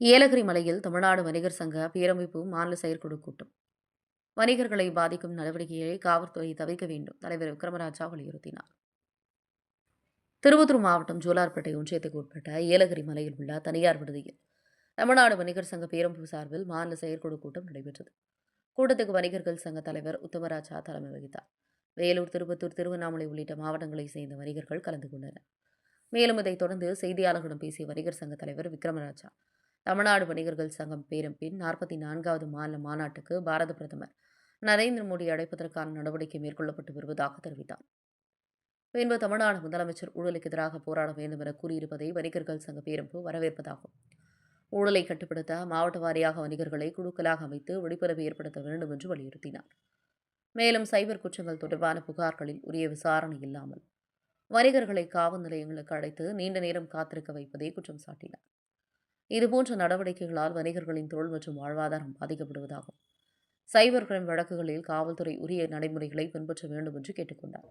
ஏலகிரி மலையில் தமிழ்நாடு வணிகர் சங்க பேரமைப்பு மாநில செயற்குழு கூட்டம். வணிகர்களை பாதிக்கும் நடவடிக்கைகளை காவல்துறை தவிர்க்க வேண்டும் தலைவர் விக்ரமராஜா வலியுறுத்தினார். திருப்பத்தூர் மாவட்டம் ஜோலார்பேட்டை ஒன்றியத்துக்கு உட்பட்ட ஏலகிரி மலையில் உள்ள தனியார் விடுதியில் தமிழ்நாடு வணிகர் சங்க பேரமைப்பு சார்பில் மாநில செயற்குழு கூட்டம் நடைபெற்றது. கூட்டத்துக்கு வணிகர்கள் சங்க தலைவர் உத்தமராஜா தலைமை வகித்தார். வேலூர், திருப்பத்தூர், திருவண்ணாமலை உள்ளிட்ட மாவட்டங்களைச் சேர்ந்த வணிகர்கள் கலந்து கொண்டனர். மேலும் இதைத் தொடர்ந்து செய்தியாளர்களிடம் பேசிய வணிகர் சங்க தலைவர் விக்ரமராஜா, தமிழ்நாடு வணிகர்கள் சங்கம் பேரமைப்பின் 44வது மாநில மாநாட்டுக்கு பாரத பிரதமர் நரேந்திர மோடி அழைப்பதற்கான நடவடிக்கை மேற்கொள்ளப்பட்டு வருவதாக தெரிவித்தார். பின்பு தமிழ்நாடு முதலமைச்சர் ஊழலுக்கு எதிராக போராட வேண்டும் என கூறியிருப்பதை வணிகர்கள் சங்க பேரமைப்பு வரவேற்பதாகும். ஊழலை கட்டுப்படுத்த மாவட்ட வாரியாக வணிகர்களை குழுக்களாக அமைத்து விழிப்புணர்வு ஏற்படுத்த வேண்டும் என்று வலியுறுத்தினார். மேலும் சைபர் குற்றங்கள் தொடர்பான புகார்களில் உரிய விசாரணை இல்லாமல் வணிகர்களை காவல் நிலையங்களுக்கு அழைத்து நீண்ட நேரம் காத்திருக்க வைப்பதை குற்றம் சாட்டினார். இதுபோன்ற நடவடிக்கைகளால் வணிகர்களின் தொழில் மற்றும் வாழ்வாதாரம் பாதிக்கப்படுவதாகும். சைபர் கிரைம் வழக்குகளில் காவல்துறை உரிய நடைமுறைகளை பின்பற்ற வேண்டும் என்று கேட்டுக்கொண்டார்.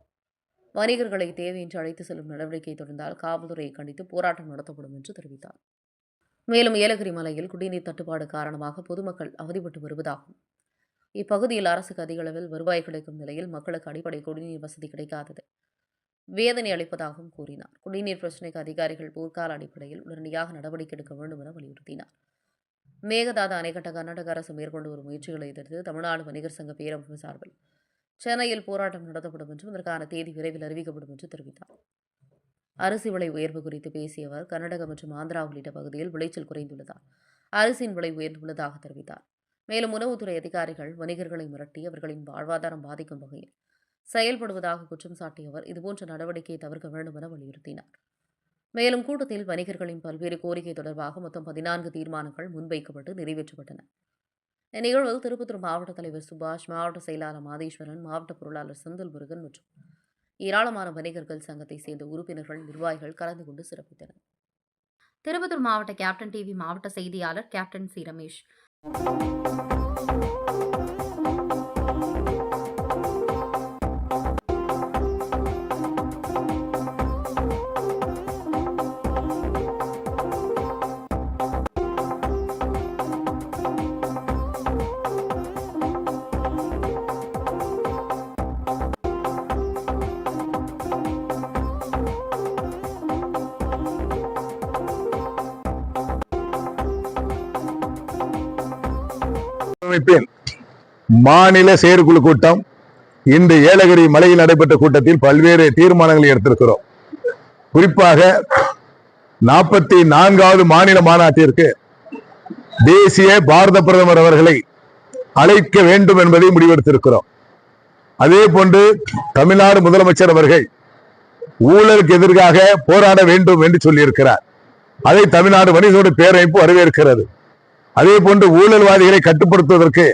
வணிகர்களை தேவையின்றி அழைத்து செல்லும் நடவடிக்கை தொடர்ந்தால் காவல்துறையை கண்டித்து போராட்டம் நடத்தப்படும் என்று தெரிவித்தார். மேலும் ஏலகிரி மலையில் குடிநீர் தட்டுப்பாடு காரணமாக பொதுமக்கள் அவதிப்பட்டு வருவதாகும். இப்பகுதியில் அரசுக்கு அதிக அளவில் வருவாய் கிடைக்கும் நிலையில் மக்களுக்கு அடிப்படை குடிநீர் வசதி கிடைக்காதது வேதனை அளிப்பதாகவும் கூறினார். குடிநீர் பிரச்சினைக்கு அதிகாரிகள் போர்க்கால அடிப்படையில் உடனடியாக நடவடிக்கை எடுக்க வேண்டும் என வலியுறுத்தினார். மேகதாது அணை கட்ட கர்நாடக அரசு மேற்கொண்டு வரும் முயற்சிகளை எதிர்த்து தமிழ்நாடு வணிகர் சங்க பேரமைப்பு சார்பில் சென்னையில் போராட்டம் நடத்தப்படும் என்றும் இதற்கான தேதி விரைவில் அறிவிக்கப்படும் என்று தெரிவித்தார். அரிசி விலை உயர்வு குறித்து பேசிய அவர், கர்நாடகா மற்றும் ஆந்திரா உள்ளிட்ட பகுதியில் விளைச்சல் குறைந்துள்ளதால் அரிசியின் விலை உயர்ந்துள்ளதாக தெரிவித்தார். மேலும் உணவுத்துறை அதிகாரிகள் வணிகர்களை மிரட்டி அவர்களின் வாழ்வாதாரம் பாதிக்கும் வகையில் செயல்படுவதாக குற்றம் சாட்டிய அவர் இதுபோன்ற நடவடிக்கையை தவிர்க்க வேண்டும் என வலியுறுத்தினார். மேலும் கூட்டத்தில் வணிகர்களின் பல்வேறு கோரிக்கை தொடர்பாக மொத்தம் 14 தீர்மானங்கள் முன்வைக்கப்பட்டு நிறைவேற்றப்பட்டன. இந்நிகழ்வில் திருப்பத்தூர் மாவட்ட தலைவர் சுபாஷ், மாவட்ட செயலாளர் மாதேஸ்வரன், மாவட்ட பொருளாளர் செந்தில் முருகன் மற்றும் ஏராளமான வணிகர்கள் சங்கத்தை சேர்ந்த உறுப்பினர்கள், நிர்வாகிகள் கலந்து கொண்டு சிறப்பித்தனர். திருப்பத்தூர் மாவட்ட கேப்டன் டிவி மாவட்ட செய்தியாளர் கேப்டன் சி ரமேஷ். மாநில செயற்குழு கூட்டம் இன்று ஏலகிரி மலையில் நடைபெற்ற கூட்டத்தில் பல்வேறு தீர்மானங்களை எடுத்திருக்கிறோம். குறிப்பாக 44வது மாநில மாநாட்டிற்கு தேசிய பாரத பிரதமர் அவர்களை அழைக்க வேண்டும் என்பதை முடிவெடுத்திருக்கிறோம். அதே போன்று தமிழ்நாடு முதலமைச்சர் அவர்கள் ஊழலுக்கு எதிராக போராட வேண்டும் என்று சொல்லியிருக்கிறார். அதை தமிழ்நாடு வணிகர் பேரமைப்பு வரவேற்கிறது. அதே போன்று ஊழல்வாதிகளை கட்டுப்படுத்துவதற்கு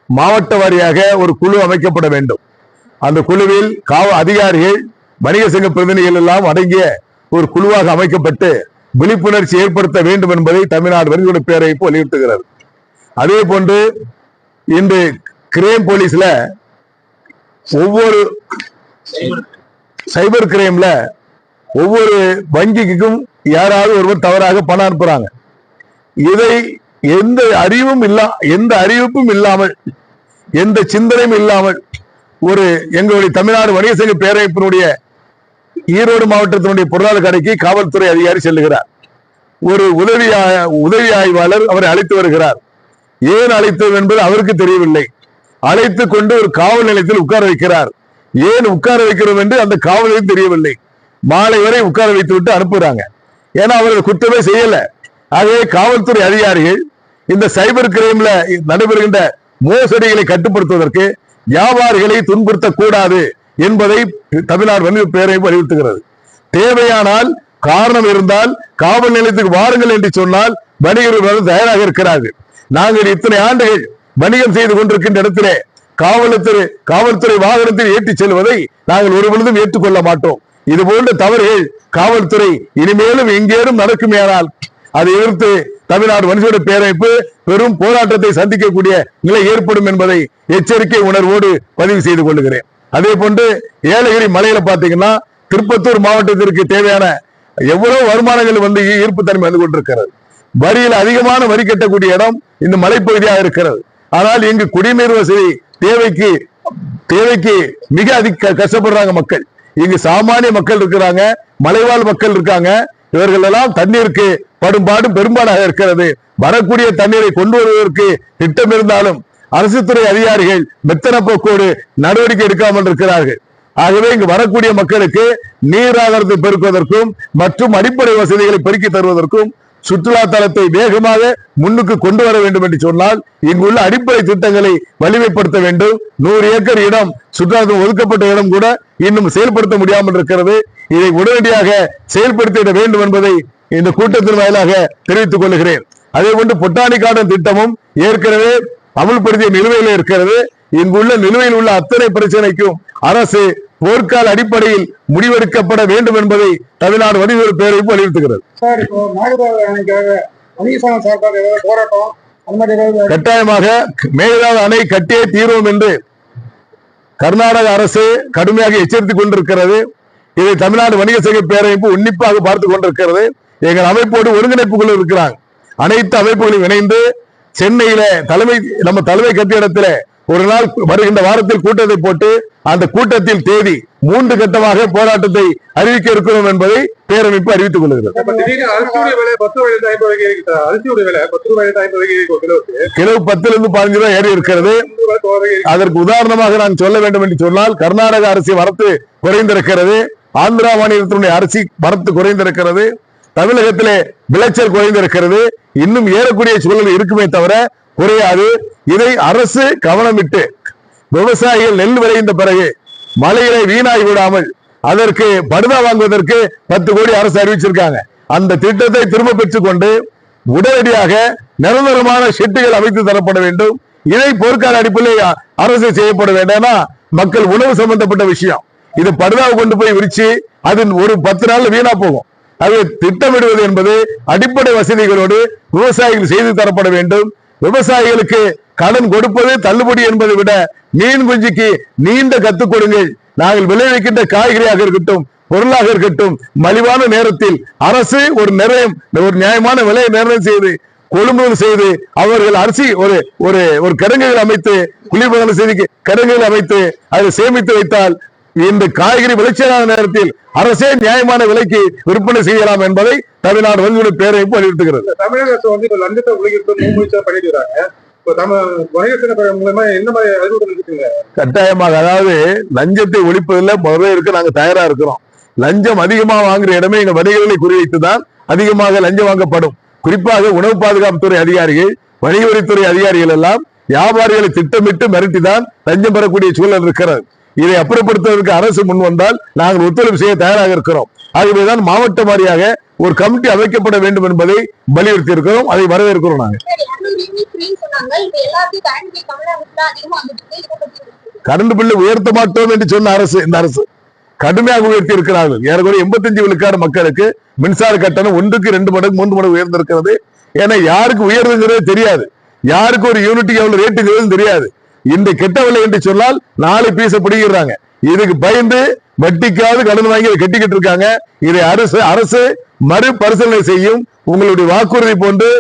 மாவட்ட வாரியாக ஒரு குழு அமைக்கப்பட வேண்டும். அந்த குழுவில் அதிகாரிகள், வணிக சங்க பிரதிநிதிகள் எல்லாம் அடங்கிய ஒரு குழுவாக அமைக்கப்பட்டு விழிப்புணர்ச்சி ஏற்படுத்த வேண்டும் என்பதை தமிழ்நாடு வணிகர் பேரமைப்பு வலியுறுத்துகிறது. அதே போன்று இன்று கிரைம் போலீஸ்ல ஒவ்வொரு சைபர் கிரைம்ல ஒவ்வொரு வங்கிக்கும் யாராவது ஒருவர் தவறாக பணம் அனுப்புறாங்க. இதை எந்த அறிவிப்பும் இல்லாமல், எந்த சிந்தனையும் இல்லாமல் எங்களுடைய தமிழ்நாடு வணிக சங்க பேரமைப்பினுடைய ஈரோடு மாவட்டத்தினுடைய பொருளாதார கடைக்கு காவல்துறை அதிகாரி செல்லுகிறார். ஒரு உதவி ஆய்வாளர் அவரை அழைத்து வருகிறார். ஏன் அழைத்தது என்பது அவருக்கு தெரியவில்லை. அழைத்துக் கொண்டு ஒரு காவல் நிலையத்தில் உட்கார வைக்கிறார். ஏன் உட்கார வைக்கிறோம் என்று அந்த காவல் நிலையம் தெரியவில்லை. மாலை வரை உட்கார வைத்து விட்டு அனுப்புறாங்க. ஏன்னா அவர்கள் குற்றமே செய்யல. ஆகவே காவல்துறை அதிகாரிகள் இந்த சைபர் கிரைம்ல நடைபெறுகின்ற மோசடிகளை கட்டுப்படுத்துவதற்கு வியாபாரிகளை துன்புறுத்தக்கூடாது என்பதை தமிழ்நாடு வணிகர் பேரமைப்பு வலியுறுத்துகிறது. தேவையானால், காரணம் இருந்தால் காவல் நிலையத்துக்கு வாருங்கள் என்று சொன்னால் வணிகர்கள் தயாராக இருக்கிறார்கள். நாங்கள் இத்தனை ஆண்டுகள் வணிகம் செய்து கொண்டிருக்கின்ற இடத்திலே காவல்துறை வாகனத்தில் ஏற்றிச் செல்வதை நாங்கள் ஒருபொழுதும் ஏற்றுக்கொள்ள மாட்டோம். இது போன்ற தவறுகள் காவல்துறை இனிமேலும் எங்கேனும் நடக்குமேயானால் அதை எதிர்த்து தமிழ்நாடு வணிகர் பேரமைப்பு பெரும் போராட்டத்தை சந்திக்கக்கூடிய நிலை ஏற்படும் என்பதை எச்சரிக்கை உணர்வோடு பதிவு செய்து கொள்கிறேன். அதே போன்று ஏலகிரி மலையில பாத்தீங்கன்னா திருப்பத்தூர் மாவட்டத்திற்கு தேவையான எவ்வளவு வருமானங்கள் ஈர்ப்பு தன்மை வந்து கொண்டிருக்கிறது. வரியில் அதிகமான வரி கட்டக்கூடிய இடம் இந்த மலைப்பகுதியாக இருக்கிறது. ஆனால் இங்கு குடிநீர் வசதி தேவைக்கு மிக அதிக கஷ்டப்படுறாங்க மக்கள். இங்கு சாமானிய மக்கள் இருக்கிறாங்க, மலைவாழ் மக்கள் இருக்காங்க. இவர்கள் எல்லாம் தண்ணீருக்கு படும்பாடும் பெரும்பாலாக இருக்கிறது. வரக்கூடிய தண்ணீரை கொண்டு வருவதற்கு திட்டம் இருந்தாலும் அரசு துறை அதிகாரிகள் மெத்தன போக்கோடு நடவடிக்கை எடுக்காமல் இருக்கிறார்கள். ஆகவே இங்கு வரக்கூடிய மக்களுக்கு நீர் ஆதாரத்தை பெருக்குவதற்கும் மற்றும் அடிப்படை வசதிகளை பெருக்கி தருவதற்கும் சுற்றுலா தலத்தை வேகமாக முன்னுக்கு கொண்டு வர வேண்டும் என்று சொன்னால் இங்குள்ள அடிப்படை திட்டங்களை வலிமைப்படுத்த வேண்டும். 100 ஏக்கர் இடம் சுற்றுலாத்துக்கு ஒதுக்கப்பட்ட இடம் கூட இன்னும் செயல்படுத்த முடியாமல் இருக்கிறது. இதை உடனடியாக செயல்படுத்திட வேண்டும் என்பதை இந்த கூட்டத்தின் வாயிலாக தெரிவித்துக் கொள்கிறேன். அதே போன்று பொட்டானி கார்டன் திட்டமும் ஏற்கனவே அமல்படுத்திய நிலுவையில் இருக்கிறது. இங்குள்ள நிலுவையில் உள்ள அத்தனை பிரச்சனைக்கும் அரசு போர்க்கால அடிப்படையில் முடிவெடுக்கப்பட வேண்டும் என்பதை தமிழ்நாடு வணிகர் பேரவைப்பு வலியுறுத்துகிறது. கட்டாயமாக மேகதாது அணை கட்டியே தீர்வோம் என்று கர்நாடக அரசு கடுமையாக எச்சரித்துக் கொண்டிருக்கிறது. இதை தமிழ்நாடு வணிக சங்க பேரமைப்பு உன்னிப்பாக பார்த்துக் கொண்டிருக்கிறது. எங்கள் அமைப்போடு ஒருங்கிணைப்பு குழு இருக்கிறாங்க. அனைத்து அமைப்புகளும் இணைந்து சென்னையில நம்ம தலைமை கட்டிடத்தில ஒரு நாள் வருகின்ற வாரத்தில் கூட்டத்தை போட்டு அந்த கூட்டத்தில் தேதி 3 கட்டமாக போராட்டத்தை அறிவிக்க இருக்கிறோம் என்பதை பேரமைப்பு அறிவித்துக் கொள்கிறது. கிலோ 10 15 ரூபாய் ஏறி இருக்கிறது. அதற்கு உதாரணமாக நான் சொல்ல வேண்டும் என்று சொன்னால் கர்நாடக அரசு வரத்து குறைந்திருக்கிறது, ஆந்திரா மாநிலத்தினுடைய அரிசி வரத்து குறைந்திருக்கிறது, தமிழகத்திலே விளைச்சல் குறைந்திருக்கிறது. இன்னும் ஏறக்கூடிய சூழல் இருக்குமே தவிர குறையாது. இதை அரசு கவனமிட்டு விவசாயிகள் நெல் விளைந்த பிறகு மழையிலே வீணாகி விடாமல் அதற்கு படுதா வாங்குவதற்கு 10 கோடி அரசு அறிவிச்சிருக்காங்க. அந்த திட்டத்தை திரும்ப பெற்றுக் கொண்டு உடனடியாக நிரந்தரமான ஷெட்டுகள் அமைத்து தரப்பட வேண்டும். இதை போர்க்கால அடிப்படையில் அரசு செய்யப்பட வேண்டாம். மக்கள் உணவு சம்பந்தப்பட்ட விஷயம். இது படுதாவை கொண்டு போய் விரிச்சு அது ஒரு 10 நாள் வீணா போகும். அது திட்டமிடுவது என்பது அடிப்படை வசதிகளோடு விவசாயிகள் செய்து தரப்பட வேண்டும். விவசாயிகளுக்கு கடன் கொடுப்பது தள்ளுபடி என்பதை விட மீன் குஞ்சுக்கு நீண்ட கத்துக் கொடுங்கள். நாங்கள் விளைவிக்கின்ற காய்கறியாக இருக்கட்டும், பொருளாக இருக்கட்டும், மலிவான நேரத்தில் அரசு ஒரு நியாயமான விலையை நிர்ணயம் செய்து கொள்முதல் செய்து அவர்கள் அரிசி ஒரு கிடங்குகள் அமைத்து குளிர்பதன செய்தி கிடங்குகள் அமைத்து அதை சேமித்து வைத்தால் இந்த காய்கறி விளைச்சலான நேரத்தில் அரசே நியாயமான விலைக்கு விற்பனை செய்யலாம் என்பதை தமிழ்நாடு வணிக பேரமைப்பு வலியுறுத்துகிறது. தமிழக அரசு வந்து லஞ்சத்தை ஒழிக்கிறது கட்டாயமாக, அதாவது லஞ்சத்தை ஒழிப்பதில் முதல்ல இருக்க நாங்க தயாரா இருக்கிறோம். லஞ்சம் அதிகமாக வாங்குற இடமே எங்க வணிகர்களை குறிவைத்துதான் அதிகமாக லஞ்சம் வாங்கப்படும். குறிப்பாக உணவு பாதுகாப்புத்துறை அதிகாரிகள், வணிக வரித்துறை அதிகாரிகள் எல்லாம் வியாபாரிகளை திட்டமிட்டு மிரட்டிதான் லஞ்சம் பெறக்கூடிய சூழல் இருக்கிறது. இதை அப்புறப்படுத்துவதற்கு அரசு முன் வந்தால் நாங்கள் ஒத்துழைப்பு செய்ய தயாராக இருக்கிறோம். ஆகவேதான் மாவட்ட வாரியாக ஒரு கமிட்டி அமைக்கப்பட வேண்டும் என்பதை வலியுறுத்தி இருக்கிறோம். அதை வரவேற்கிறோம். நாங்கள் கரண்ட் பில்லு உயர்த்த மாட்டோம் என்று சொன்ன அரசு இந்த அரசு கடுமையாக உயர்த்தி இருக்கிறார்கள். ஏறக்குறைய 85 விழுக்காடு மக்களுக்கு மின்சார கட்டணம் 1க்கு 2 மடங்கு 3 மடங்கு உயர்ந்திருக்கிறது. ஏன்னா யாருக்கு உயர்வுங்கிறதே தெரியாது, யாருக்கு ஒரு யூனிட்டுக்கு எவ்வளவு ரேட்டுங்கிறது தெரியாது. இந்த கெட்டவில்லை என்று சொன்னால் 4 பீச பிடிக்கிறாங்க. இதுக்கு பயந்து வட்டிக்காவது கடன் வாங்கி அதை கட்டிக்கிட்டு இருக்காங்க. இதை அரசு மறுபரிசீலனை செய்யும். உங்களுடைய வாக்குறுதி போன்று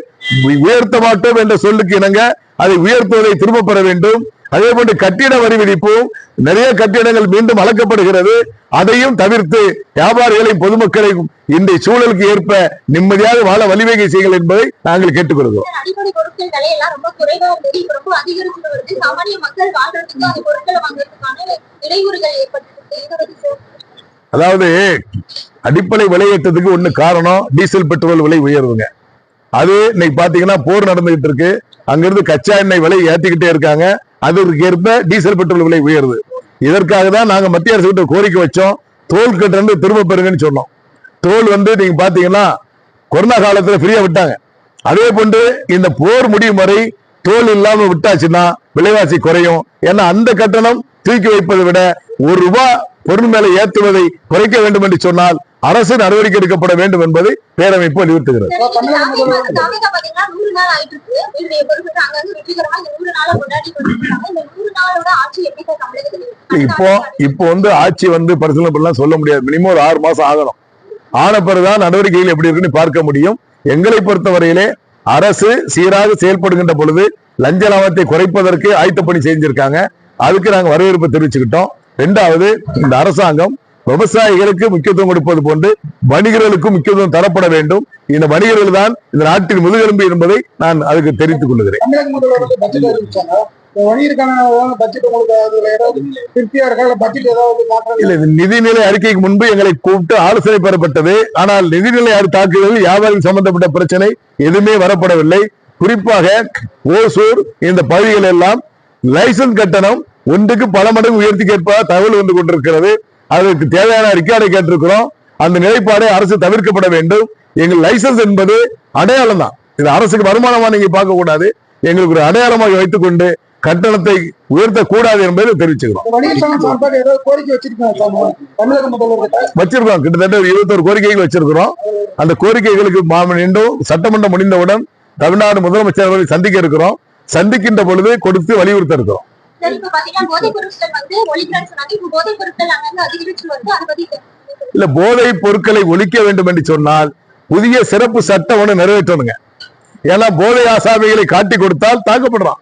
உயர்த்த மாட்டோம் என்ற சொல்லுக்கு இணங்க அதை உயர்த்துவதை திரும்ப பெற வேண்டும். அதே போன்று கட்டிட வரி விதிப்பும் நிறைய கட்டிடங்கள் மீண்டும் அளக்கப்படுகிறது. அதையும் தவிர்த்து வியாபாரிகளையும் பொதுமக்களையும் இந்த சூழலுக்கு ஏற்ப நிம்மதியாக வாழ வழிவகை செய்யுங்கள் என்பதை நாங்கள் கேட்டுக்கொள்கிறோம். அதாவது அடிப்படை விலையேற்றத்துக்கு ஒண்ணு காரணம் டீசல் பெட்ரோல் விலை உயர்வுங்க. அது இன்னைக்கு பாத்தீங்கன்னா போர் நடந்துகிட்டு இருக்கு. அங்கிருந்து கச்சா எண்ணெய் விலை ஏற்றிக்கிட்டே இருக்காங்க. அதற்கு ஏற்ப டீசல் பெட்ரோல் விலை உயருது. இதற்காக தான் நாங்க மத்திய அரசு கிட்ட கோரிக்கை வச்சோம். தோல் கட்டணத்தை திரும்ப பெறுங்கன்னு சொன்னோம். தோல் நீங்க பாத்தீங்கன்னா கொரோனா காலத்துல ஃப்ரீயா விட்டாங்க. அதே போன்று இந்த போர் முடியும் வரை தோல் இல்லாம விட்டாச்சுன்னா விலைவாசி குறையும். ஏன்னா அந்த கட்டணம் தூக்கி வைப்பதை விட ₹1 பொருள் மேல ஏற்றுவதை குறைக்க வேண்டும் என்று சொன்னால் அரசு நடவடிக்கை எடுக்கப்பட வேண்டும் என்பதை பேரமைப்பு வலியுறுத்துகிறது. இப்போ ஆட்சி பரிசீலனை பண்ணலாம் சொல்ல முடியாது. மினிமம் ஒரு 6 மாசம் ஆகணும். ஆன பிறகுதான் நடவடிக்கைகள் எப்படி இருக்குன்னு பார்க்க முடியும். எங்களை பொறுத்தவரையிலே அரசு சீராக செயல்படுகின்ற பொழுது லஞ்ச லாபத்தை குறைப்பதற்கு ஆயத்த பணி செஞ்சிருக்காங்க. அதுக்கு நாங்க வரவேற்பு தெரிவிச்சுக்கிட்டோம். இரண்டாவது, இந்த அரசாங்கம் விவசாயிகளுக்கு முக்கியத்துவம் கொடுப்பது போன்று வணிகர்களுக்கும் முக்கியத்துவம் தரப்பட வேண்டும். இந்த வணிகர்கள் தான் இந்த நாட்டின் முதுகெலும்பு என்பதை நான் அதுக்கு தெரிவித்துக் கொள்கிறேன். தமிழக முதல்வர் வந்து பட்ஜெட் அறிவிச்சாங்க. வணிகருக்கான பட்ஜெட் உங்களுக்கு அதுல ஏதாவது திருப்தியா இருக்கா? இல்ல பட்ஜெட் ஏதாவது மாற்றம்? இல்ல, நிதிநிலை அறிக்கைக்கு முன்பு எங்களை கூப்பிட்டு ஆலோசனை பெறப்பட்டது. ஆனால் நிதிநிலை தாக்குதலில் வியாபாரிகள் சம்பந்தப்பட்ட பிரச்சனை எதுவுமே வரப்படவில்லை. குறிப்பாக ஓசூர் இந்த பகுதிகள் எல்லாம் லைசன்ஸ் கட்டணம் ஒன்றுக்கு பல மடங்கு உயர்த்தி கேட்பதாக தகவல் வந்து கொண்டிருக்கிறது. அதற்கு தேவையான ரெக்கார்டை கேட்டிருக்கிறோம். அந்த நிலைப்பாடை அரசு தவிர்க்கப்பட வேண்டும். எங்கள் லைசன்ஸ் என்பது அடையாளம் தான். இது அரசுக்கு வருமானமா நீங்க பார்க்க கூடாது. எங்களுக்கு ஒரு அடையாளமாக வைத்துக் கொண்டு கட்டணத்தை உயர்த்தக்கூடாது என்பதை தெரிவிச்சுக்கிறோம். வச்சிருக்கோம். கிட்டத்தட்ட 21 கோரிக்கைகள் வச்சிருக்கிறோம். அந்த கோரிக்கைகளுக்கு சட்டமன்றம் முடிந்தவுடன் தமிழ்நாடு முதலமைச்சர் அவர்களை சந்திக்க இருக்கிறோம். சந்திக்கின்ற பொழுது கொடுத்து வலியுறுத்த இருக்கிறோம். இல்ல, போதை பொருட்களை ஒழிக்க வேண்டும் என்று சொன்னால் புதிய சிறப்பு சட்டம் ஒண்ணு நிறைவேற்றணுங்க. ஏன்னா போதை ஆசாமிகளை காட்டி கொடுத்தால் தாக்கப்படுறான்,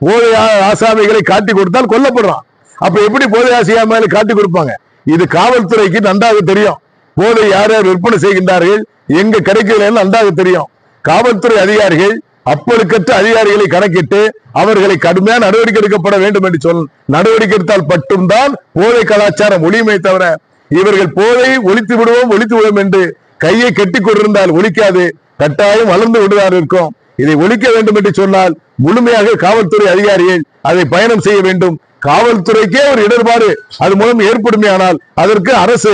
போதை ஆசாமிகளை காட்டி கொடுத்தால் கொல்லப்படுறான். அப்ப எப்படி போதை ஆசாமிகளை காட்டி கொடுப்பாங்க? இது காவல்துறைக்கு நன்றாக தெரியும். போதை யார் யார் விற்பனை செய்கின்றார்கள், எங்க கிடைக்கல நன்றாக தெரியும். காவல்துறை அதிகாரிகள் அப்பழுக்கற்ற அதிகாரிகளை கணக்கிட்டு அவர்களை கடுமையான நடவடிக்கை எடுக்கப்பட வேண்டும் என்று நடவடிக்கை எடுத்தால் மட்டும்தான் போதை கலாச்சாரம் ஒளியுமே தவிர இவர்கள் போதை ஒழித்து விடுவோம் என்று கையை கெட்டிக் கொண்டிருந்தால் ஒழிக்காது, கட்டாயம் வளர்ந்து விடுவார் இருக்கும். இதை ஒழிக்க வேண்டும் என்று சொன்னால் முழுமையாக காவல்துறை அதிகாரிகள் அதை பயணம் செய்ய வேண்டும். காவல்துறைக்கே ஒரு இடர்பாடு அது மூலம் ஏற்படுமே ஆனால் அதற்கு அரசு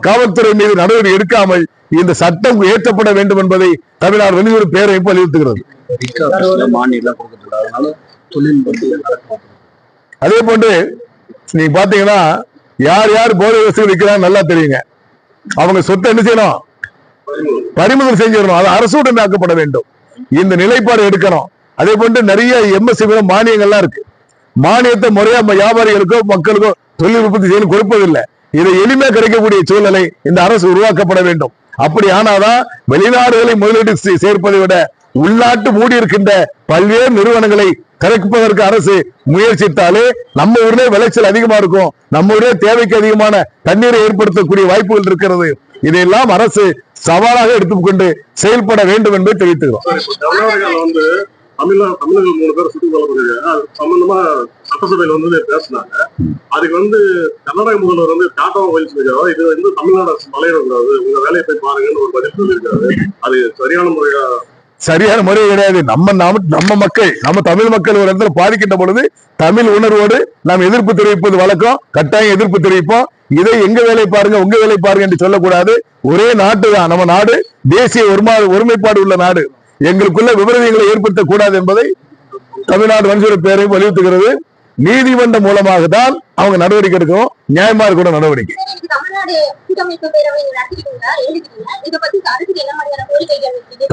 காவல்துறை மீது நடவடிக்கை எடுக்காமல் இந்த சட்டம் ஏற்றப்பட வேண்டும் என்பதை தமிழ்நாடு வணிகர் பேரமைப்பு வலியுறுத்துகிறது. அதே போன்று நீங்க பாத்தீங்கன்னா யார் யார் போதை வசதி விற்கிறாங்க நல்லா தெரியுங்க. அவங்க சொத்தை என்ன செய்யணும்? பறிமுதல் செஞ்சிடணும். அது அரசுடன் ஆக்கப்பட வேண்டும். இந்த நிலைப்பாடு எடுக்கணும். அதே போன்று நிறைய எம்எஸ்சி மானியங்கள்லாம் இருக்கு. மானியத்தை முறையா வியாபாரிகளுக்கோ மக்களுக்கோ தொழில் உற்பத்தி செய்ய கொடுப்பதில்லை. இதை எளிமையா கிடைக்கக்கூடிய சூழ்நிலை இந்த அரசு உருவாக்கப்பட வேண்டும். அப்படி ஆனாதான் வெளிநாடுகளை முதலீடு சேர்ப்பதை விட உள்நாட்டு மூடி இருக்கின்ற பல்வேறு நிறுவனங்களை திறப்பதற்கு அரசு முயற்சித்தாலே நம்ம ஊர்ல விளைச்சல் அதிகமா இருக்கும். நம்ம ஊரே தேவைக்கு அதிகமான தண்ணீரை ஏற்படுத்தக்கூடிய வாய்ப்புகள் இருக்கிறது. இதையெல்லாம் அரசு சவாலாக எடுத்துக்கொண்டு செயல்பட வேண்டும் என்பதை தெரிவித்துக்கிறோம். தமிழர்கள் 3 பேர் சுட்டுக் கொல்லப்பட்டிருக்காங்க. அது சம்பந்தமா சட்டசபையில பேசினாங்க. அதுக்கு கர்நாடக முதல்வர் டாட்டாவை வயசு இருக்காரு. இது தமிழ்நாடு அரசு தலையிடக்கூடாது, உங்க வேலையை போய் பாருங்கன்னு ஒரு பதில் சொல்லியிருக்காரு. அது சரியான முறை கிடையாது. நம்ம மக்கள், நம்ம தமிழ் மக்கள் ஒரு இடத்துல பாதிக்கின்ற பொழுது தமிழ் உணர்வோடு நாம் எதிர்ப்பு தெரிவிப்பது வழக்கம். கட்டாயம் எதிர்ப்பு தெரிவிப்போம். இதை எங்க வேலை பாருங்க, உங்க வேலை பாருங்க என்று சொல்லக்கூடாது. ஒரே நாட்டு தான் நம்ம நாடு, தேசிய ஒருமைப்பாடு உள்ள நாடு. எங்களுக்குள்ள விபரீதங்களை ஏற்படுத்தக் கூடாது என்பதை தமிழ்நாடு வணிகர் பேரவை வலியுறுத்துகிறது. நீதிமன்றம் மூலமாக தான் அவங்க நடவடிக்கை எடுக்கணும். நியாயமா இருக்கணும் நடவடிக்கை.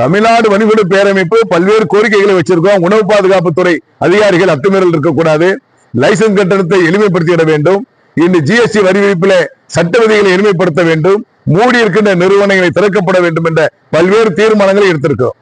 தமிழ்நாடு வணிகர் பேரமைப்பு பல்வேறு கோரிக்கைகளை வச்சிருக்கோம். உணவு பாதுகாப்புத்துறை அதிகாரிகள் அத்துமீறல் இருக்கக்கூடாது. லைசன்ஸ் கட்டணத்தை எளிமைப்படுத்திட வேண்டும். இந்த ஜிஎஸ்டி வரி விதிப்பில சட்ட விதிகளை எளிமைப்படுத்த வேண்டும். மூடி இருக்கின்ற நிறுவனங்களை திறக்கப்பட வேண்டும் என்ற பல்வேறு தீர்மானங்களை எடுத்திருக்கிறோம்.